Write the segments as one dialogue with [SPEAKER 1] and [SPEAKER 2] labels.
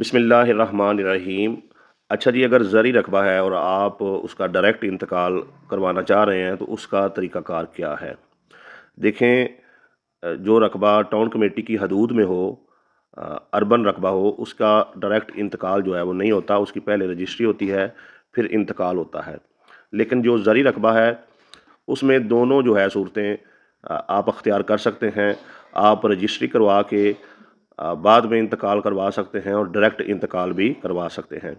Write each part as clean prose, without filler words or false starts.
[SPEAKER 1] बिस्मिल्लाहिर्रहमानिर्रहीम। अच्छा जी, अगर ज़री रकबा है और आप उसका डायरेक्ट इंतकाल करवाना चाह रहे हैं तो उसका तरीक़ाकार क्या है? देखें, जो रकबा टाउन कमेटी की हदूद में हो, अर्बन रकबा हो, उसका डायरेक्ट इंतकाल जो है वो नहीं होता। उसकी पहले रजिस्ट्री होती है, फिर इंतकाल होता है। लेकिन जो ज़री रकबा है उसमें दोनों जो है सूरतें आप अख्तियार कर सकते हैं। आप रजिस्ट्री करवा के बाद में इंतकाल करवा सकते हैं और डायरेक्ट इंतकाल भी करवा सकते हैं।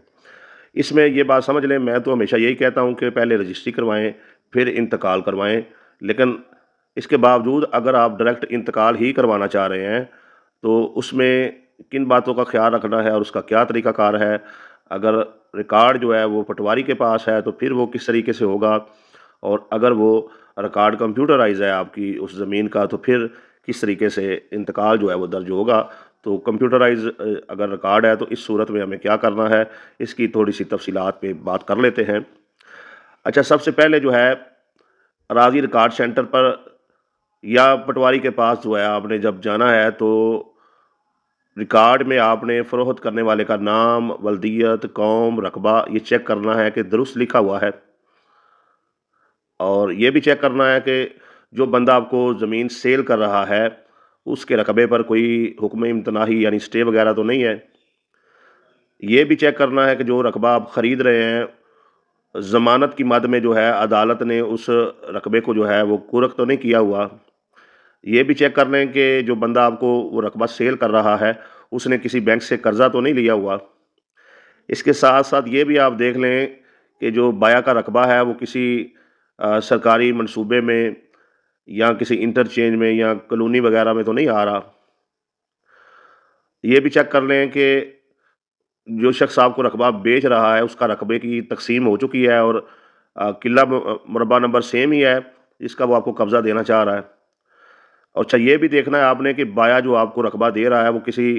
[SPEAKER 1] इसमें ये बात समझ लें, मैं तो हमेशा यही कहता हूँ कि पहले रजिस्ट्री करवाएँ, फिर इंतकाल करवाएँ। लेकिन इसके बावजूद अगर आप डायरेक्ट इंतकाल ही करवाना चाह रहे हैं, तो उसमें किन बातों का ख़्याल रखना है और उसका क्या तरीक़ाकार है। अगर रिकॉर्ड जो है वो पटवारी के पास है, तो फिर वो किस तरीके से होगा, और अगर वो रिकॉर्ड कंप्यूटराइज़ है आपकी उस ज़मीन का, तो फिर किस तरीके से इंतकाल जो है वो दर्ज होगा। तो कंप्यूटराइज़ अगर रिकॉर्ड है तो इस सूरत में हमें क्या करना है, इसकी थोड़ी सी तफसीलात पे बात कर लेते हैं। अच्छा, सबसे पहले जो है अराज़ी रिकॉर्ड सेंटर पर या पटवारी के पास जो है आपने जब जाना है, तो रिकॉर्ड में आपने फ़रोख्त करने वाले का नाम, वल्दियत, कौम, रकबा ये चेक करना है कि दुरुस्त लिखा हुआ है। और ये भी चेक करना है कि जो बंदा आपको ज़मीन सेल कर रहा है, उसके रकबे पर कोई हुक्म इम्तनाही यानी स्टे वगैरह तो नहीं है। ये भी चेक करना है कि जो रकबा आप ख़रीद रहे हैं, ज़मानत की मद में जो है अदालत ने उस रकबे को जो है वो कुर्क तो नहीं किया हुआ। ये भी चेक कर लें कि जो बंदा आपको वो रकबा सेल कर रहा है, उसने किसी बैंक से कर्ज़ा तो नहीं लिया हुआ। इसके साथ साथ ये भी आप देख लें कि जो बाया का रकबा है वो किसी सरकारी मंसूबे में या किसी इंटरचेंज में या कॉलोनी वगैरह में तो नहीं आ रहा। ये भी चेक कर लें कि जो शख्स आपको रकबा बेच रहा है उसका रकबे की तकसीम हो चुकी है और किला मुरबा नंबर सेम ही है जिसका वो आपको कब्ज़ा देना चाह रहा है। और अच्छा, ये भी देखना है आपने कि बाया जो आपको रकबा दे रहा है वो किसी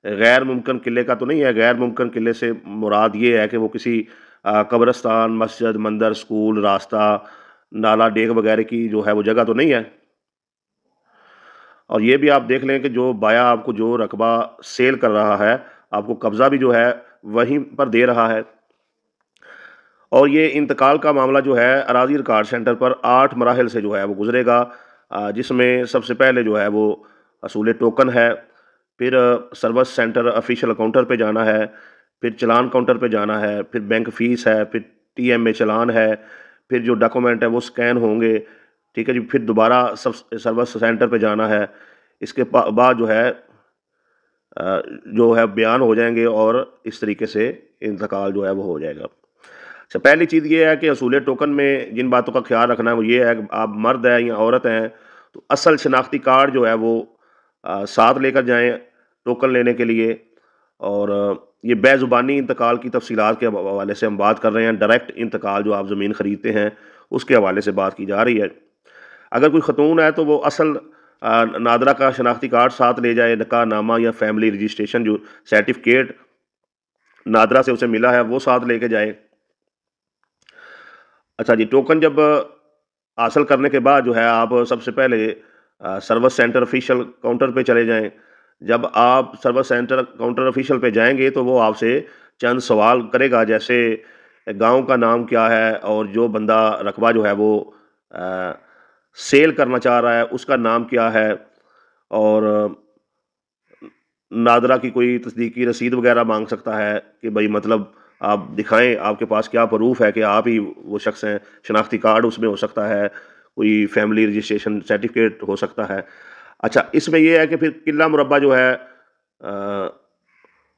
[SPEAKER 1] गैर मुमकिन किले का तो नहीं है। गैर मुमकिन किले से मुराद ये है कि वो किसी कब्रस्तान, मस्जिद, मंदिर, स्कूल, रास्ता, नाला, डेक वगैरह की जो है वो जगह तो नहीं है। और ये भी आप देख लें कि जो बाया आपको जो रकबा सेल कर रहा है, आपको कब्ज़ा भी जो है वहीं पर दे रहा है। और ये इंतकाल का मामला जो है अराज़ी रिकॉर्ड सेंटर पर 8 मराहिल से जो है वो गुजरेगा, जिसमें सबसे पहले जो है वो असूल टोकन है, फिर सर्विस सेंटर ऑफिशियल काउंटर पे जाना है, फिर चलान काउंटर पे जाना है, फिर बैंक फ़ीस है, फिर टीएमए चलान है, फिर जो डॉक्यूमेंट है वो स्कैन होंगे। ठीक है जी, फिर दोबारा सब सर्विस सेंटर पे जाना है। इसके बाद जो है बयान हो जाएंगे और इस तरीके से इंतकाल जो है वो हो जाएगा। अच्छा, पहली चीज़ ये है कि असूल टोकन में जिन बातों का ख्याल रखना है वो ये है कि आप मर्द हैं या औरत हैं, तो असल शनाख्ती कार्ड जो है वो साथ लेकर जाएं टोकन लेने के लिए। और ये बेज़ुबानी इंतकाल की तफसीलात के हवाले से हम बात कर रहे हैं। डायरेक्ट इंतकाल जो आप ज़मीन ख़रीदते हैं उसके हवाले से बात की जा रही है। अगर कोई ख़तून है तो वो असल नादरा का शनाख्ती कार्ड साथ ले जाए, निकाहनामा या फैमिली रजिस्ट्रेशन जो सर्टिफिकेट नादरा से उसे मिला है वो साथ लेके जाए। अच्छा जी, टोकन जब हासिल करने के बाद जो है आप सबसे पहले सर्विस सेंटर ऑफिशियल काउंटर पे चले जाएं। जब आप सर्विस सेंटर काउंटर ऑफिशियल पे जाएंगे तो वो आपसे चंद सवाल करेगा, जैसे गांव का नाम क्या है और जो बंदा रकबा जो है वो अ, सेल करना चाह रहा है उसका नाम क्या है, और नादरा की कोई तस्दीकी रसीद वगैरह मांग सकता है कि भाई मतलब आप दिखाएं आपके पास क्या प्रूफ है कि आप ही वो शख्स हैं। शनाख्ती कार्ड उसमें हो सकता है, कोई फैमिली रजिस्ट्रेशन सर्टिफिकेट हो सकता है। अच्छा, इसमें यह है कि फिर किला मुरब्बा जो है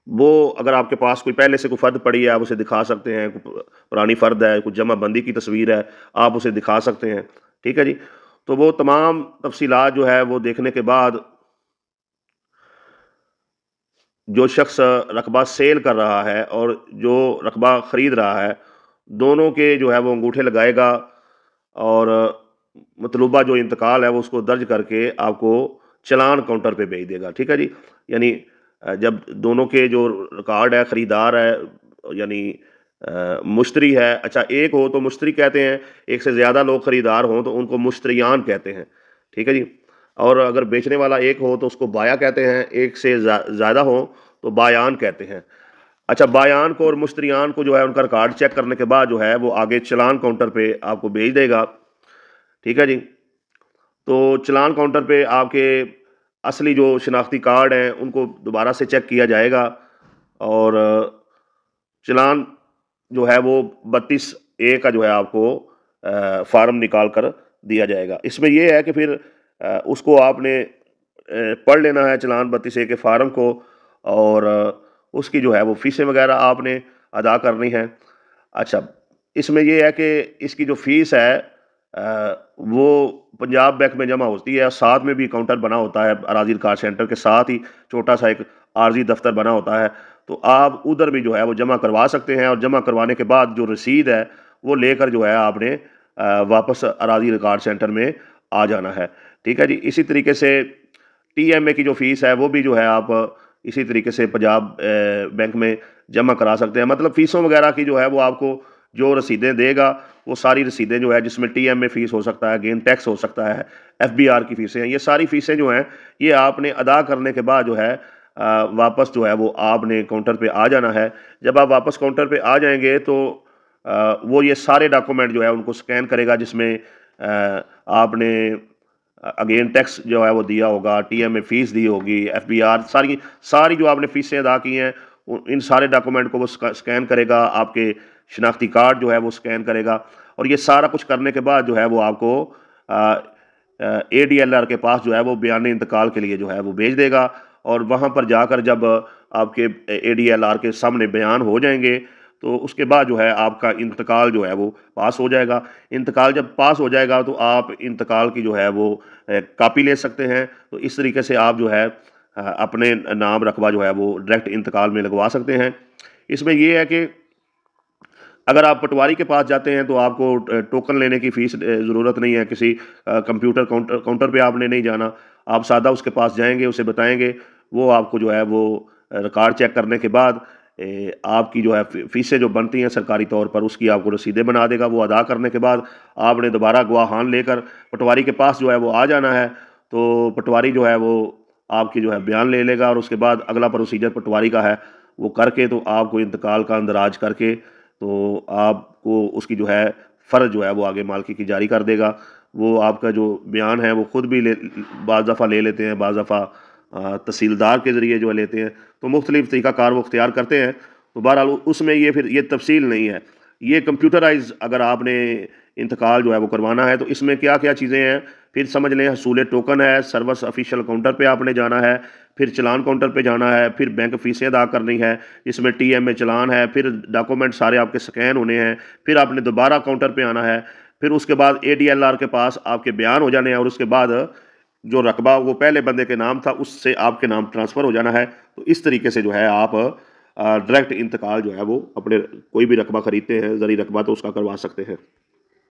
[SPEAKER 1] वो अगर आपके पास कोई पहले से कोई फ़र्द पड़ी है आप उसे दिखा सकते हैं। पुरानी फ़र्द है, कुछ जमा बंदी की तस्वीर है, आप उसे दिखा सकते हैं। ठीक है जी। तो वो तमाम तफसीलात जो है वो देखने के बाद जो शख्स रकबा सेल कर रहा है और जो रकबा ख़रीद रहा है, दोनों के जो है वो अंगूठे लगाएगा और मतलूबा जो इंतकाल है वो उसको दर्ज करके आपको चलान काउंटर पे भेज देगा। ठीक है जी। यानी जब दोनों के जो रिकॉर्ड है, ख़रीदार है यानी मुश्तरी है। अच्छा, एक हो तो मुश्तरी कहते हैं, एक से ज़्यादा लोग ख़रीदार हों तो उनको मुश्तरियान कहते हैं। ठीक है जी। और अगर बेचने वाला एक हो तो उसको बाया कहते हैं, एक से ज़्यादा हो तो बायान कहते हैं। अच्छा, बायान को और मुश्तरियान को जो है उनका रिकॉर्ड चेक करने के बाद जो है वो आगे चलान काउंटर पे आपको भेज देगा। ठीक है जी। तो चलान काउंटर पे आपके असली जो शिनाख्ती कार्ड हैं उनको दोबारा से चेक किया जाएगा और चलान जो है वो 32A का जो है आपको फार्म निकाल कर दिया जाएगा। इसमें यह है कि फिर उसको आपने पढ़ लेना है चलान 32A के फार्म को और उसकी जो है वो फीसें वगैरह आपने अदा करनी है। अच्छा, इसमें यह है कि इसकी जो फीस है वो पंजाब बैंक में जमा होती है, साथ में भी काउंटर बना होता है अराजी रिकॉर्ड सेंटर के साथ ही छोटा सा एक आर्जी दफ्तर बना होता है, तो आप उधर भी जो है वो जमा करवा सकते हैं और जमा करवाने के बाद जो रसीद है वो लेकर जो है आपने वापस अराजी रिकॉर्ड सेंटर में आ जाना है। ठीक है जी। इसी तरीके से TMA की जो फीस है वो भी जो है आप इसी तरीके से पंजाब बैंक में जमा करा सकते हैं। मतलब फ़ीसों वगैरह की जो है वो आपको जो रसीदें देगा वो सारी रसीदें जो है जिसमें TMA फ़ीस हो सकता है, गेन टैक्स हो सकता है, FBR की फ़ीसें हैं, ये सारी फ़ीसें जो हैं ये आपने अदा करने के बाद जो है वापस जो है वो आपने काउंटर पे आ जाना है। जब आप वापस काउंटर पे आ जाएंगे तो वो ये सारे डॉक्यूमेंट जो है उनको स्कैन करेगा जिसमें आपने अगेन टैक्स जो है वो दिया होगा, TMA फीस दी होगी, FBR सारी सारी जो आपने फीसें अदा की हैं इन सारे डॉक्यूमेंट को वो स्कैन करेगा, आपके शिनाख्ती कार्ड जो है वो स्कैन करेगा और ये सारा कुछ करने के बाद जो है वो आपको ADLR के पास जो है वो बयान इंतकाल के लिए जो है वो भेज देगा और वहाँ पर जाकर जब आपके ADLR के सामने बयान हो जाएंगे तो उसके बाद जो है आपका इंतकाल जो है वो पास हो जाएगा। इंतकाल जब पास हो जाएगा तो आप इंतकाल की जो है वो कापी ले सकते हैं। तो इस तरीके से आप जो है अपने नाम रकबा जो है वो डायरेक्ट इंतकाल में लगवा सकते हैं। इसमें ये है कि अगर आप पटवारी के पास जाते हैं तो आपको टोकन लेने की फ़ीस ज़रूरत नहीं है, किसी कंप्यूटर काउंटर पे आपने नहीं जाना। आप सादा उसके पास जाएँगे, उसे बताएँगे, वो आपको जो है वो रिकॉर्ड चेक करने के बाद आपकी जो है फ़ीसें जो बनती हैं सरकारी तौर पर उसकी आपको रसीदें बना देगा। वो अदा करने के बाद आपने दोबारा गवाहान लेकर पटवारी के पास जो है वो आ जाना है। तो पटवारी जो है वो आपकी जो है बयान ले लेगा और उसके बाद अगला प्रोसीजर पटवारी का है, वो करके तो आपको इंतकाल का इंदराज करके तो आपको उसकी जो है फ़र्ज जो है वो आगे मालिकी की जारी कर देगा। वो आपका जो बयान है वो ख़ुद भी बाज़ दफ़ा ले लेते हैं, बाज़ दफ़ा तहसीलदार के ज़रिए जो है लेते हैं, तो मुख्तलिफ़ तरीक़ाकार वो इख्तियार करते हैं। तो बहरहाल उसमें ये फिर ये तफ़सील नहीं है। ये कंप्यूटराइज़ अगर आपने इंतकाल जो है वो करवाना है तो इसमें क्या क्या चीज़ें हैं फिर समझ लें। हसूल टोकन है, सर्विस ऑफिशियल काउंटर पे आपने जाना है, फिर चलान काउंटर पे जाना है, फिर बैंक फ़ीसें अदा करनी है, इसमें TMA चलान है, फिर डॉक्यूमेंट सारे आपके स्कैन होने हैं, फिर आपने दोबारा काउंटर पे आना है, फिर उसके बाद ADLR के पास आपके बयान हो जाने हैं और उसके बाद जो रकबा वो पहले बंदे के नाम था उससे आपके नाम ट्रांसफ़र हो जाना है। तो इस तरीके से जो है आप डायरेक्ट इंतकाल जो है वो अपने कोई भी रकबा ख़रीदते हैं, ज़री रकबा, तो उसका करवा सकते हैं।